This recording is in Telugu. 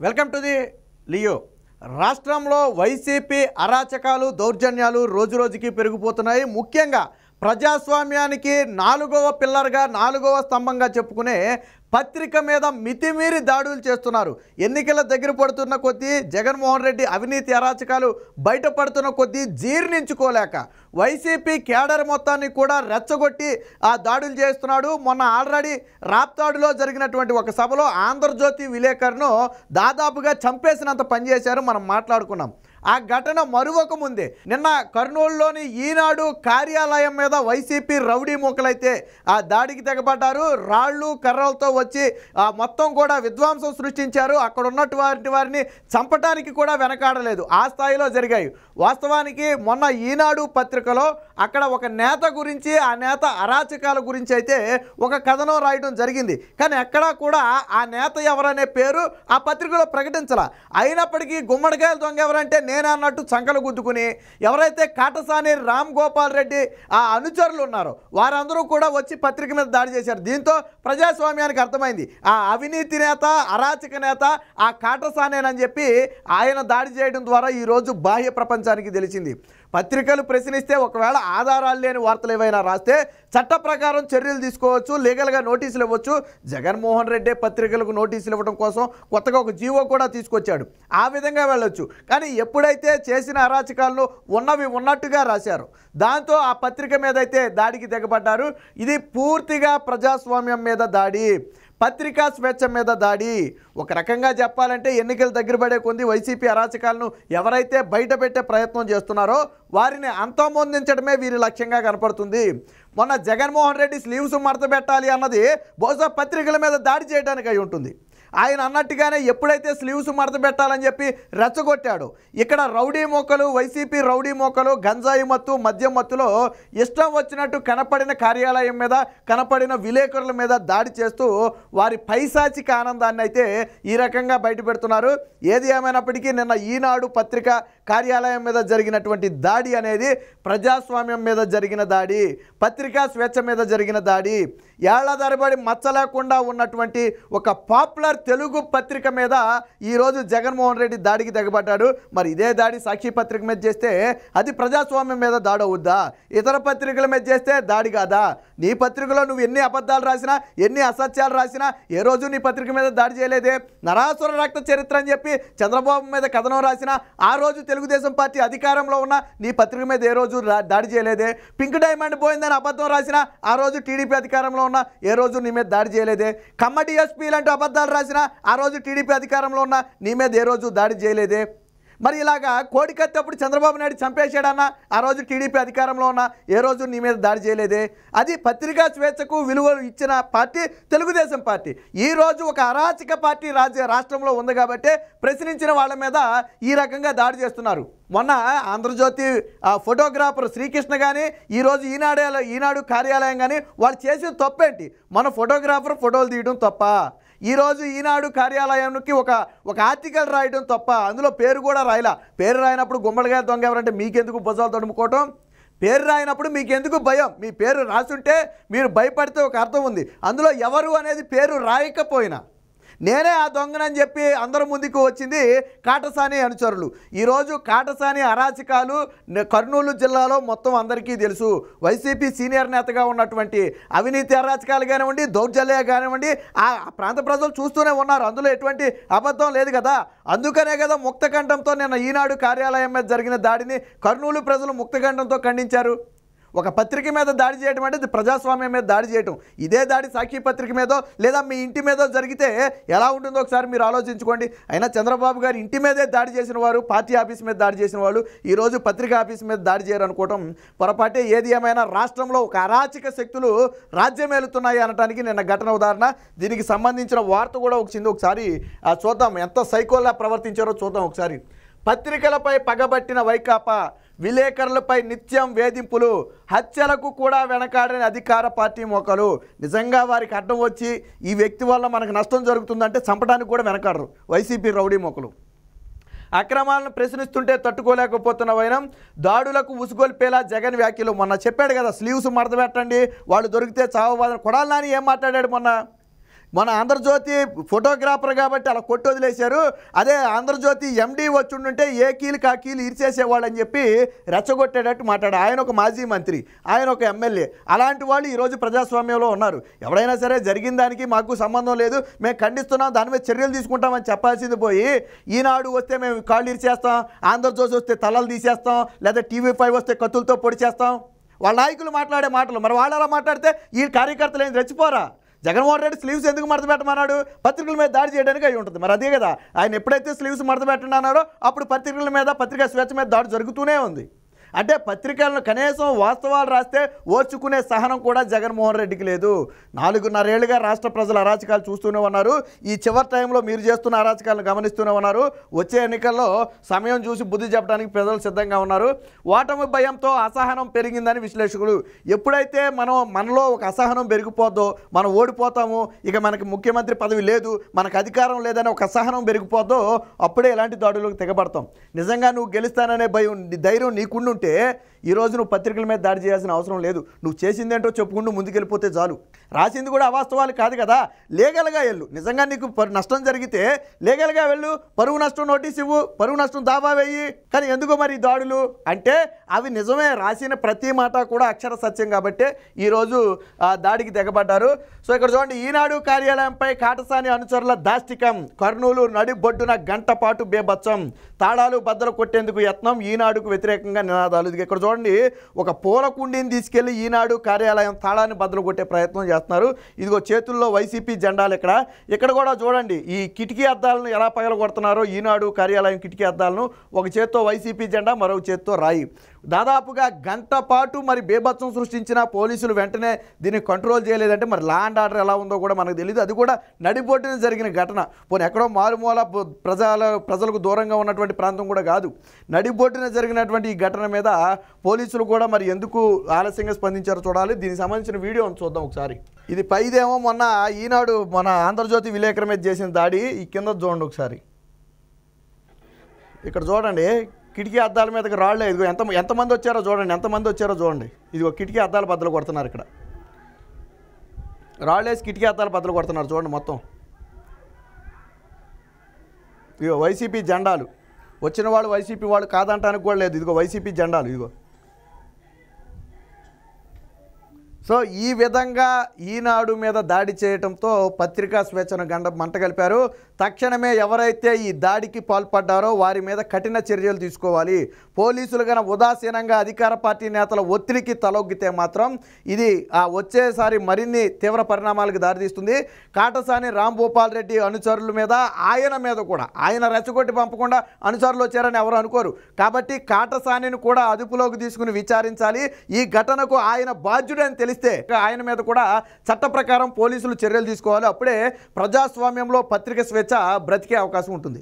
Welcome to the Leo. రాష్ట్రంలో వైసీపీ అరాచకాలు దౌర్జన్యాలు రోజురోజుకి పెరిగిపోతున్నాయి. ముఖ్యంగా ప్రజాస్వామ్యానికి నాలుగవ పిల్లర్గా నాలుగవ స్తంభంగా చెప్పుకునే పత్రిక మీద మితిమీరి దాడులు చేస్తున్నారు. ఎన్నికల దగ్గర పడుతున్న కొద్దీ జగన్మోహన్ రెడ్డి అవినీతి అరాచకాలు బయటపడుతున్న కొద్దీ జీర్ణించుకోలేక వైసీపీ కేడర్ మొత్తాన్ని కూడా రెచ్చగొట్టి ఆ దాడులు చేస్తున్నాడు. మొన్న ఆల్రెడీ రాప్తాడులో జరిగినటువంటి ఒక సభలో ఆంధ్రజ్యోతి విలేకరును దాదాపుగా చంపేసినంత పనిచేశారు. మనం మాట్లాడుకున్నాం. ఆ ఘటన మరువక ముందే నిన్న కర్నూలులోని ఈనాడు కార్యాలయం మీద వైసీపీ రౌడీ మూకలైతే ఆ దాడికి తెగబడ్డారు. రాళ్ళు కర్రలతో వచ్చి మొత్తం కూడా విధ్వంసం సృష్టించారు. అక్కడ ఉన్నటువంటి వారిని చంపడానికి కూడా వెనకాడలేదు. ఆ స్థాయిలో జరిగాయి. వాస్తవానికి మొన్న ఈనాడు పత్రికలో అక్కడ ఒక నేత గురించి, ఆ నేత అరాచకాల గురించి అయితే ఒక కథనం రాయడం జరిగింది. కానీ ఎక్కడా కూడా ఆ నేత ఎవరనే పేరు ఆ పత్రికలో ప్రకటించాల. అయినప్పటికీ గుమ్మడికాయల దొంగ ఎవరంటే నేనే అన్నట్టు చంకలు గుద్దుకుని ఎవరైతే కాటసాని రామ్ గోపాల్ రెడ్డి ఆ అనుచరులు ఉన్నారో వారందరూ కూడా వచ్చి పత్రిక మీద దాడి చేశారు. దీంతో ప్రజాస్వామ్యానికి అర్థమైంది ఆ అవినీతి నేత, అరాచక నేత ఆ కాటసానేనని చెప్పి ఆయన దాడి చేయడం ద్వారా ఈరోజు బాహ్య ప్రపంచానికి తెలిసింది. పత్రికలు ప్రశ్నిస్తే ఒకవేళ ఆధారాలు లేని వార్తలు ఏవైనా రాస్తే చట్ట ప్రకారం చర్యలు తీసుకోవచ్చు, లీగల్గా నోటీసులు ఇవ్వచ్చు. జగన్మోహన్ రెడ్డి పత్రికలకు నోటీసులు ఇవ్వడం కోసం కొత్తగా ఒక జీవో కూడా తీసుకొచ్చాడు. ఆ విధంగా వెళ్ళొచ్చు. కానీ ఎప్పుడైతే చేసిన అరాచకాలను ఉన్నవి ఉన్నట్టుగా రాశారు, దాంతో ఆ పత్రిక మీద అయితే దాడికి తెగబడ్డారు. ఇది పూర్తిగా ప్రజాస్వామ్యం మీద దాడి, పత్రికా స్వేచ్ఛ మీద దాడి. ఒక రకంగా చెప్పాలంటే ఎన్నికలు దగ్గర పడే కొద్ది వైసీపీ అరాచకాలను ఎవరైతే బయట పెట్టే ప్రయత్నం చేస్తున్నారో వారిని అంతమొందించడమే వీరి లక్ష్యంగా కనపడుతుంది. మొన్న జగన్మోహన్ రెడ్డి స్లీవ్స్ మడత పెట్టాలి అన్నది బహుశా పత్రికల మీద దాడి చేయడానికి అయి ఉంటుంది. ఆయన అన్నట్టుగానే ఎప్పుడైతే స్లీవ్స్ మడత పెట్టాలని చెప్పి రెచ్చగొట్టాడు, ఇక్కడ రౌడీ మొక్కలు, వైసీపీ రౌడీ మొక్కలు గంజాయి మత్తు, మద్యం మత్తులో ఇష్టం వచ్చినట్టు కనపడిన కార్యాలయం మీద, కనపడిన విలేకరుల మీద దాడి చేస్తూ వారి పైశాచిక ఆనందాన్ని అయితే ఈ రకంగా బయటపెడుతున్నారు. ఏది ఏమైనప్పటికీ నిన్న ఈనాడు పత్రిక కార్యాలయం మీద జరిగినటువంటి దాడి అనేది ప్రజాస్వామ్యం మీద జరిగిన దాడి, పత్రికా స్వేచ్ఛ మీద జరిగిన దాడి. ఏళ్ల తరబడి మచ్చ లేకుండా ఉన్నటువంటి ఒక పాపులర్ తెలుగు పత్రిక మీద ఈరోజు జగన్మోహన్ రెడ్డి దాడికి తెగబడ్డాడు. మరి ఇదే దాడి సాక్షి పత్రిక మీద చేస్తే అది ప్రజాస్వామ్యం మీద దాడి అవుద్దా? ఇతర పత్రికల మీద చేస్తే దాడి కాదా? నీ పత్రికలో నువ్వు ఎన్ని అబద్ధాలు రాసినా, ఎన్ని అసత్యాలు రాసినా ఏ రోజు నీ పత్రిక మీద దాడి చేయలేదే. నరాసుర రక్త చరిత్ర అని చెప్పి చంద్రబాబు మీద కథనం రాసినా ఆ రోజు తెలుగుదేశం పార్టీ అధికారంలో ఉన్న నీ పత్రిక మీద ఏ రోజు దాడి చేయలేదే. పింక్ డైమండ్ పోయిందని అబద్ధం రాసినా ఆ రోజు టీడీపీ అధికారంలో ఉన్న ఏ రోజు నీ మీద దాడి చేయలేదే. కమ్మటి ఎస్పీ లాంటి అబద్ధాలు రాసినా ఆ రోజు టీడీపీ అధికారంలో ఉన్న నీ మీద ఏ రోజు దాడి చేయలేదే. మరి ఇలాగా కోడికత్తప్పుడు చంద్రబాబు నాయుడు చంపేశాడన్నా ఆ రోజు టీడీపీ అధికారంలో ఉన్న ఏ రోజు నీ మీద దాడి చేయలేదే. అది పత్రికా స్వేచ్ఛకు విలువలు ఇచ్చిన పార్టీ తెలుగుదేశం పార్టీ. ఈరోజు ఒక అరాచక పార్టీ రాష్ట్రంలో ఉంది కాబట్టి ప్రశ్నించిన వాళ్ళ మీద ఈ రకంగా దాడి చేస్తున్నారు. మొన్న ఆంధ్రజ్యోతి ఫోటోగ్రాఫర్ శ్రీకృష్ణ కానీ, ఈరోజు ఈనాడు కార్యాలయం కానీ వాళ్ళు చేసేది తప్పేంటి? మన ఫోటోగ్రాఫర్ ఫోటోలు తీయడం తప్ప, ఈరోజు ఈనాడు కార్యాలయానికి ఒక ఆర్టికల్ రాయడం తప్ప, అందులో పేరు కూడా రాయలా. పేరు రాయినప్పుడు గుమ్మడికాయ దొంగ ఎవరంటే మీకెందుకు భుజాలు తడుముకోవటం? పేరు రాయినప్పుడు మీకెందుకు భయం? మీ పేరు రాసుంటే మీరు భయపడితే ఒక అర్థం ఉంది. అందులో ఎవరు అనేది పేరు రాయకపోయినా నేనే ఆ దొంగనని చెప్పి అందరి ముందుకు వచ్చింది కాటసాని అనుచరులు. ఈరోజు కాటసాని అరాచకాలు కర్నూలు జిల్లాలో మొత్తం అందరికీ తెలుసు. వైసీపీ సీనియర్ నేతగా ఉన్నటువంటి అవినీతి అరాచకాలు కానివ్వండి, దౌర్జన్యాలు కానివ్వండి, ఆ ప్రాంత ప్రజలు చూస్తూనే ఉన్నారు. అందులో ఎటువంటి అబద్ధం లేదు కదా. అందుకనే కదా ముక్తకంఠంతో నిన్న ఈనాడు కార్యాలయం మీద జరిగిన దాడిని కర్నూలు ప్రజలు ముక్తకంఠంతో ఖండించారు. ఒక పత్రిక మీద దాడి చేయడం అంటే ప్రజాస్వామ్యం మీద దాడి చేయటం. ఇదే దాడి సాక్షి పత్రిక మీదో లేదా మీ ఇంటి మీదో జరిగితే ఎలా ఉంటుందో ఒకసారి మీరు ఆలోచించుకోండి. అయినా చంద్రబాబు గారు ఇంటి మీదే దాడి చేసిన వారు, పార్టీ ఆఫీస్ మీద దాడి చేసిన వాళ్ళు ఈరోజు పత్రికా ఆఫీస్ మీద దాడి చేయరు అనుకోవటం పొరపాటే. ఏది ఏమైనా రాష్ట్రంలో ఒక అరాచక శక్తులు రాజ్యమేలుతున్నాయి అనడానికి నిన్న ఘటన ఉదాహరణ. దీనికి సంబంధించిన వార్త కూడా వచ్చింది. ఒకసారి చూద్దాం ఎంత సైకోలా ప్రవర్తించారో చూద్దాం ఒకసారి. పత్రికలపై పగబట్టిన వైకాపా, విలేకరులపై నిత్యం వేధింపులు, హత్యలకు కూడా వెనకాడని అధికార పార్టీ మోకలు. నిజంగా వారికి అడ్డం వచ్చి ఈ వ్యక్తి వల్ల మనకు నష్టం జరుగుతుందంటే చంపడానికి కూడా వెనకాడరు వైసీపీ రౌడీ మోకలు. అక్రమాలను ప్రశ్నిస్తుంటే తట్టుకోలేకపోతున్న వైనం, దాడులకు ఉసుగొల్పేలా జగన్ వ్యాఖ్యలు. మొన్న చెప్పాడు కదా స్లీవ్స్ మడత పెట్టండి, వాళ్ళు దొరికితే చావబాదని. కొడాలి నాని ఏం మాట్లాడాడు మొన్న? మన ఆంధ్రజ్యోతి ఫోటోగ్రాఫర్ కాబట్టి అలా కొట్టి వదిలేశారు, అదే ఆంధ్రజ్యోతి ఎండీ వచ్చి ఉండుంటే ఏ కీలుకి ఆ కీలు ఇరిచేసేవాళ్ళు అని చెప్పి రెచ్చగొట్టేటట్టు మాట్లాడు. ఆయన ఒక మాజీ మంత్రి, ఆయన ఒక ఎమ్మెల్యే, అలాంటి వాళ్ళు ఈరోజు ప్రజాస్వామ్యంలో ఉన్నారు. ఎవరైనా సరే జరిగిన దానికి మాకు సంబంధం లేదు, మేము ఖండిస్తున్నాం, దాని మీద చర్యలు తీసుకుంటామని చెప్పాల్సింది పోయి ఈనాడు వస్తే మేము కాళ్ళు ఇరిచేస్తాం, ఆంధ్రజ్యోతి వస్తే తలలు తీసేస్తాం, లేదా TV5 వస్తే కత్తులతో పొడి చేస్తాం, వాళ్ళ నాయకులు మాట్లాడే మాటలు. మరి వాళ్ళు అలా మాట్లాడితే ఈ కార్యకర్తలు ఏం రెచ్చిపోరా? జగన్మోహన్ రెడ్డి స్లీవ్స్ ఎందుకు మడత పెట్టమన్నాడు? పత్రికల మీద దాడి చేయడానికి అయి ఉంటుంది. మరి అదే కదా, ఆయన ఎప్పుడైతే స్లీవ్స్ మడత పెట్టండి అన్నారో అప్పుడు పత్రికల మీద, పత్రికా స్వేచ్ఛ మీద దాడి జరుగుతూనే ఉంది. అంటే పత్రికలను కనీసం వాస్తవాలు రాస్తే ఓర్చుకునే సహనం కూడా జగన్మోహన్ రెడ్డికి లేదు. 4.5 ఏళ్లుగా రాష్ట్ర ప్రజల అరాచకాలు చూస్తూనే ఉన్నారు. ఈ చివరి టైంలో మీరు చేస్తున్న అరాచకాలను గమనిస్తూనే ఉన్నారు. వచ్చే ఎన్నికల్లో సమయం చూసి బుద్ధి చెప్పడానికి ప్రజలు సిద్ధంగా ఉన్నారు. ఓటమి భయంతో అసహనం పెరిగిందని విశ్లేషకులు. ఎప్పుడైతే మనలో ఒక అసహనం పెరిగిపోద్దో, మనం ఓడిపోతాము, ఇక మనకి ముఖ్యమంత్రి పదవి లేదు, మనకు అధికారం లేదని ఒక అసహనం పెరిగిపోద్దో అప్పుడే ఇలాంటి దాడులకు తెగబడతాం. నిజంగా నువ్వు గెలుస్తాననే ధైర్యం నీకుండుంటే ఈరోజు నువ్వు పత్రికల మీద దాడి చేయాల్సిన అవసరం లేదు. నువ్వు చేసిందేంటో చెప్పుకుంటూ ముందుకెళ్ళిపోతే చాలు. రాసింది కూడా అవాస్తవాలు కాదు కదా, లీగల్గా వెళ్ళు. నిజంగా నీకు నష్టం జరిగితే లీగల్గా వెళ్ళు, పరువు నష్టం నోటీస్ ఇవ్వు, పరువు నష్టం దావా వేయి. కానీ ఎందుకో మరి దాడులు అంటే అవి నిజమే, రాసిన ప్రతి మాట కూడా అక్షర సత్యం కాబట్టే ఈరోజు దాడికి తెగబడ్డారు. సో ఇక్కడ చూడండి, ఈనాడు కార్యాలయంపై కాటసాని అనుచరుల దాష్టికం, కర్నూలు నడిబొడ్డున గంట పాటు బేభత్సం, తాళాలు బద్దలు కొట్టేందుకు యత్నం, ఈనాడుకు వ్యతిరేకంగా నినాదాలు. ఇక్కడ చూడండి, ఒక పూల కుండీని తీసుకెళ్లి ఈనాడు కార్యాలయం తాళాన్ని బద్దలు కొట్టే ప్రయత్నం చేస్తున్నారు. ఇదిగో చేతుల్లో వైసీపీ జెండాలు. ఇక్కడ కూడా చూడండి, ఈ కిటికీ అద్దాలను ఎలా పగలగొడుతున్నారో, ఈనాడు కార్యాలయం కిటికీ అద్దాలను ఒక చేత్తో వైసీపీ జెండా, మరొక చేత్తో రాయి. దాదాపుగా గంట పాటు మరి బేభత్సం సృష్టించిన పోలీసులు వెంటనే దీన్ని కంట్రోల్ చేయలేదంటే మరి లా అండ్ ఆర్డర్ ఎలా ఉందో కూడా మనకు తెలియదు. అది కూడా నడిబొడ్డున జరిగిన ఘటన. పోనీ ఎక్కడో మారుమూల ప్రజలకు దూరంగా ఉన్నటువంటి ప్రాంతం కూడా కాదు, నడిబొడ్డున జరిగినటువంటి ఈ ఘటన మీద పోలీసులు కూడా మరి ఎందుకు ఆలస్యంగా స్పందించారో చూడాలి. దీనికి సంబంధించిన వీడియో చూద్దాం ఒకసారి. ఇది పైదేమో మొన్న ఈనాడు మన ఆంధ్రజ్యోతి విలేకరు మీద చేసిన దాడి. ఈ కింద చూడండి ఒకసారి. ఇక్కడ చూడండి, కిటికీ అద్దాల మీదకి రాళ్లే. ఇదిగో ఎంతమంది వచ్చారో చూడండి. ఇదిగో కిటికీ అద్దాల బద్దలు కొడుతున్నారు. ఇక్కడ రాళ్ళేసి కిటికీ అద్దాల బద్దలు కొడుతున్నారు చూడండి మొత్తం. ఇదిగో వైసీపీ జెండాలు. వచ్చిన వాళ్ళు వైసీపీ వాళ్ళు కాదంటానికి కూడా లేదు. ఇదిగో వైసీపీ జెండాలు. ఇదిగో సో ఈ విధంగా ఈనాడు మీద దాడి చేయడంతో పత్రికా స్వేచ్ఛను మంట కలిపారు. తక్షణమే ఎవరైతే ఈ దాడికి పాల్పడ్డారో వారి మీద కఠిన చర్యలు తీసుకోవాలి. పోలీసులు కన్నా ఉదాసీనంగా అధికార పార్టీ నేతల ఒత్తిడికి తలొగ్గితే మాత్రం ఇది వచ్చేసారి మరిన్ని తీవ్ర పరిణామాలకు దారితీస్తుంది. కాటసాని రాంభూపాల్ రెడ్డి అనుచరుల మీద, ఆయన మీద కూడా, ఆయన రెచ్చగొట్టి పంపకుండా అనుచరులు వచ్చారని ఎవరు అనుకోరు. కాబట్టి కాటసానిని కూడా అదుపులోకి తీసుకుని విచారించాలి. ఈ ఘటనకు ఆయన బాధ్యుడని తెలిస్తే ఆయన మీద కూడా చట్ట ప్రకారం పోలీసులు చర్యలు తీసుకోవాలి. అప్పుడే ప్రజాస్వామ్యంలో పత్రిక స్వేచ్ఛ బ్రతికే అవకాశం ఉంటుంది.